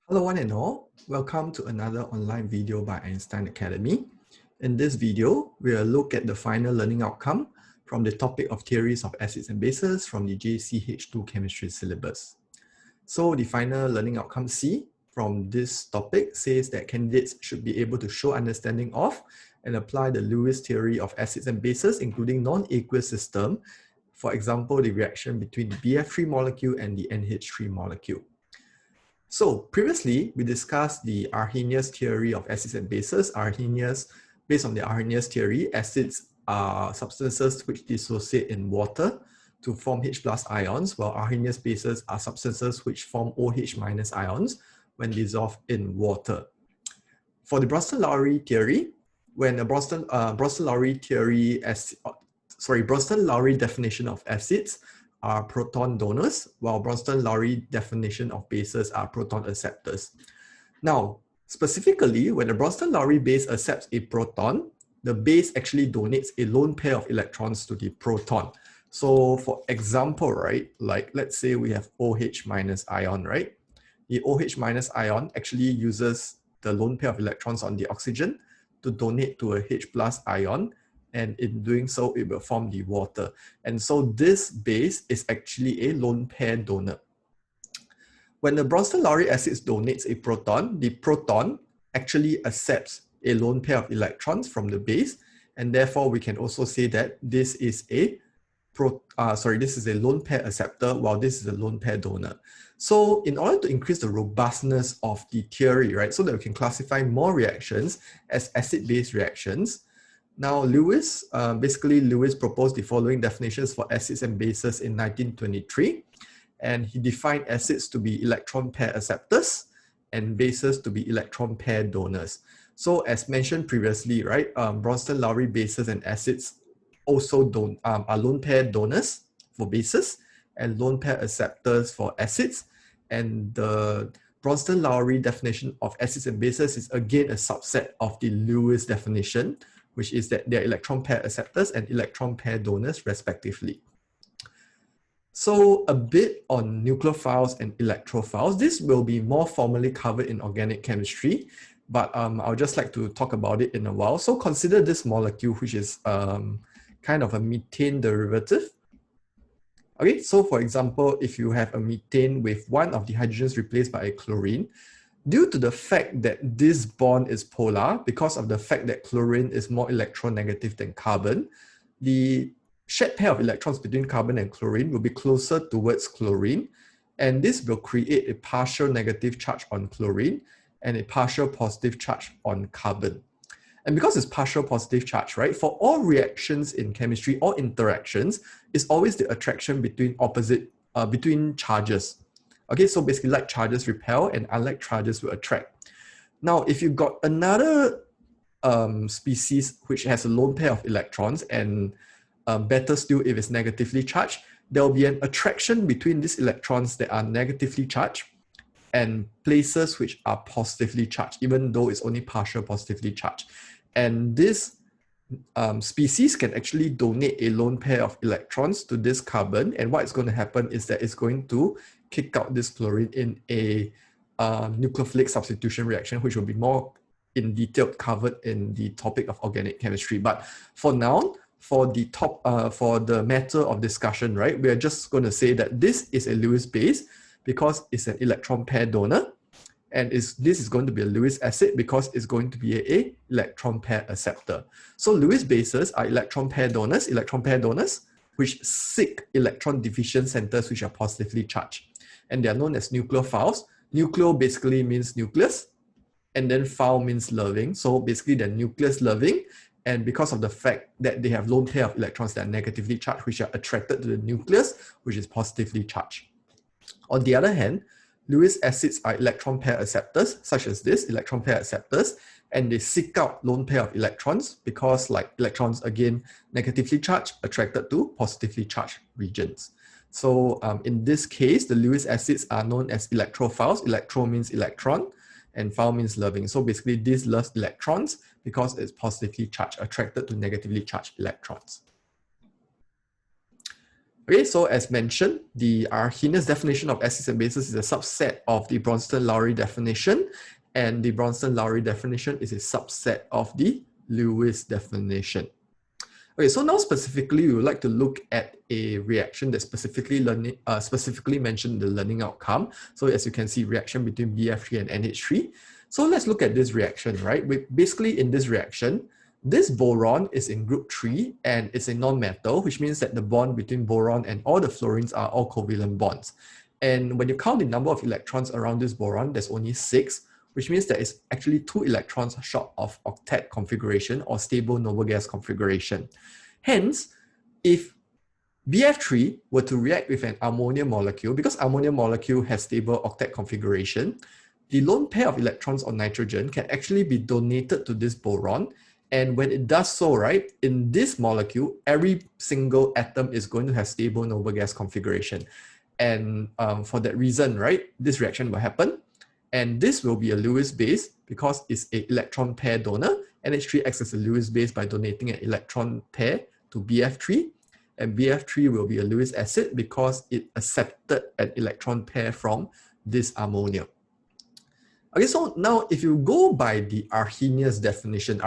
Hello one and all, welcome to another online video by Einstein Academy. In this video, we'll look at the final learning outcome from the topic of theories of acids and bases from the JCH2 chemistry syllabus. So the final learning outcome C from this topic says that candidates should be able to show understanding of and apply the Lewis theory of acids and bases, including non-aqueous system, for example, the reaction between the BF3 molecule and the NH3 molecule. So previously, we discussed the Arrhenius theory of acids and bases. Based on the Arrhenius theory, acids are substances which dissociate in water to form H+ ions, while Arrhenius bases are substances which form OH- ions when dissolved in water. For the Bronsted-Lowry theory, when a Bronsted-Lowry definition of acids are proton donors, while Bronsted-Lowry definition of bases are proton acceptors. Now, specifically, when a Bronsted-Lowry base accepts a proton, the base actually donates a lone pair of electrons to the proton. So for example, right, like let's say we have OH- ion, right? The OH- ion actually uses the lone pair of electrons on the oxygen to donate to a H+ ion, and in doing so, it will form the water. And so this base is actually a lone pair donor. When the Bronsted-Lowry acids donates a proton, the proton actually accepts a lone pair of electrons from the base, and therefore we can also say that this is a lone pair acceptor, while this is a lone pair donor. So in order to increase the robustness of the theory, right, so that we can classify more reactions as acid-base reactions, now, Lewis proposed the following definitions for acids and bases in 1923, and he defined acids to be electron pair acceptors and bases to be electron pair donors. So, as mentioned previously, right, Bronsted-Lowry bases and acids also are lone pair donors for bases and lone pair acceptors for acids, and the Bronsted-Lowry definition of acids and bases is again a subset of the Lewis definition, which is that they're electron pair acceptors and electron pair donors, respectively. So a bit on nucleophiles and electrophiles. This will be more formally covered in organic chemistry, but I'll just like to talk about it in a while. So consider this molecule, which is kind of a methane derivative. Okay, so for example, if you have a methane with one of the hydrogens replaced by a chlorine, due to the fact that this bond is polar, because of the fact that chlorine is more electronegative than carbon, the shared pair of electrons between carbon and chlorine will be closer towards chlorine, and this will create a partial negative charge on chlorine and a partial positive charge on carbon. And because it's partial positive charge, right, for all reactions in chemistry, all interactions, it's always the attraction between between charges. Okay, so basically like charges repel and unlike charges will attract. Now, if you've got another species which has a lone pair of electrons, and better still if it's negatively charged, there will be an attraction between these electrons that are negatively charged and places which are positively charged, even though it's only partial positively charged. And this species can actually donate a lone pair of electrons to this carbon, and what's going to happen is that it's going to kick out this chlorine in a nucleophilic substitution reaction, which will be more in detail covered in the topic of organic chemistry. But for now, for the matter of discussion, right, we are just going to say that this is a Lewis base because it's an electron pair donor, and this is going to be a Lewis acid because it's going to be a electron pair acceptor. So Lewis bases are electron pair donors, which seek electron deficient centers which are positively charged. And they are known as nucleophiles. Nucleo basically means nucleus, and then phile means loving. So basically they're nucleus loving, and because of the fact that they have lone pair of electrons that are negatively charged, which are attracted to the nucleus, which is positively charged. On the other hand, Lewis acids are electron pair acceptors, such as this, electron pair acceptors, and they seek out lone pair of electrons because, like electrons, again, negatively charged, attracted to positively charged regions. So in this case, the Lewis acids are known as electrophiles. Electro means electron, and phile means loving. So basically, this loves electrons because it's positively charged, attracted to negatively charged electrons. Okay, so as mentioned, the Arrhenius definition of acids and bases is a subset of the Bronston-Lowry definition, and the Bronston-Lowry definition is a subset of the Lewis definition. Okay, so now specifically, we would like to look at a reaction that specifically mentioned the learning outcome. So as you can see, reaction between BF3 and NH3. So let's look at this reaction, right? Basically, in this reaction, this boron is in group 3 and it's a non-metal, which means that the bond between boron and all the fluorines are all covalent bonds. And when you count the number of electrons around this boron, there's only 6, which means there is actually 2 electrons short of octet configuration or stable noble gas configuration. Hence, if BF3 were to react with an ammonia molecule, because ammonia molecule has stable octet configuration, the lone pair of electrons on nitrogen can actually be donated to this boron. And when it does so, right, in this molecule, every single atom is going to have stable noble gas configuration. And for that reason, right, this reaction will happen. And this will be a Lewis base because it's an electron pair donor. NH3 acts as a Lewis base by donating an electron pair to BF3. And BF3 will be a Lewis acid because it accepted an electron pair from this ammonia. Okay, so now if you go by the Arrhenius definition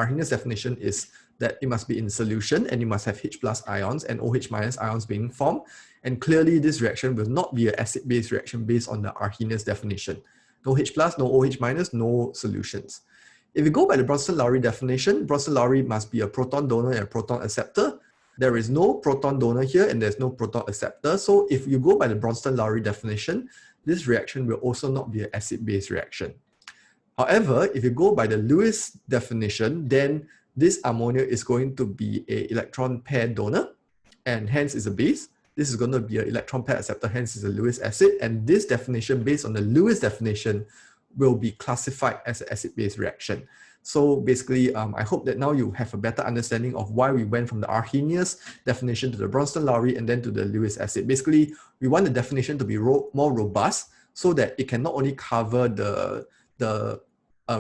is that it must be in solution and you must have H plus ions and OH minus ions being formed. And clearly this reaction will not be an acid-base reaction based on the Arrhenius definition. No H plus, no OH minus, no solutions. If you go by the Bronston-Lowry definition, Bronston-Lowry must be a proton donor and a proton acceptor. There is no proton donor here and there's no proton acceptor. So if you go by the Bronston-Lowry definition, this reaction will also not be an acid-base reaction. However, if you go by the Lewis definition, then this ammonia is going to be an electron pair donor and hence is a base. This is going to be an electron pair acceptor, hence is a Lewis acid. And this definition, based on the Lewis definition, will be classified as an acid-base reaction. So basically, I hope that now you have a better understanding of why we went from the Arrhenius definition to the Bronston-Lowry and then to the Lewis acid. Basically, we want the definition to be more robust so that it can not only cover the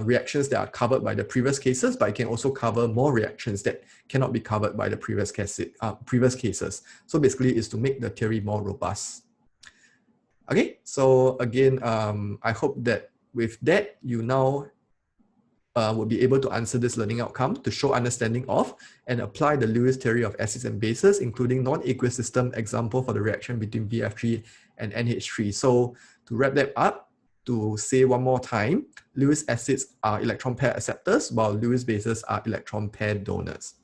reactions that are covered by the previous cases, but it can also cover more reactions that cannot be covered by the previous cases. So basically, it's to make the theory more robust. Okay, so again, I hope that with that, you now will be able to answer this learning outcome to show understanding of and apply the Lewis theory of acids and bases, including non-aqueous system example for the reaction between BF3 and NH3. So to wrap that up, to say one more time, Lewis acids are electron pair acceptors, while Lewis bases are electron pair donors.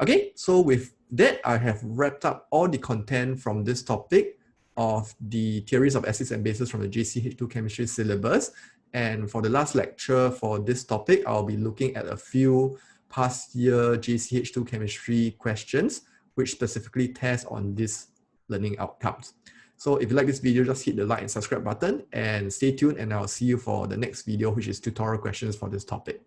Okay, so with that, I have wrapped up all the content from this topic of the theories of acids and bases from the JCH2 chemistry syllabus. And for the last lecture for this topic, I'll be looking at a few past year JCH2 chemistry questions, which specifically test on these learning outcomes. So if you like this video, just hit the like and subscribe button and stay tuned, and I'll see you for the next video, which is tutorial questions for this topic.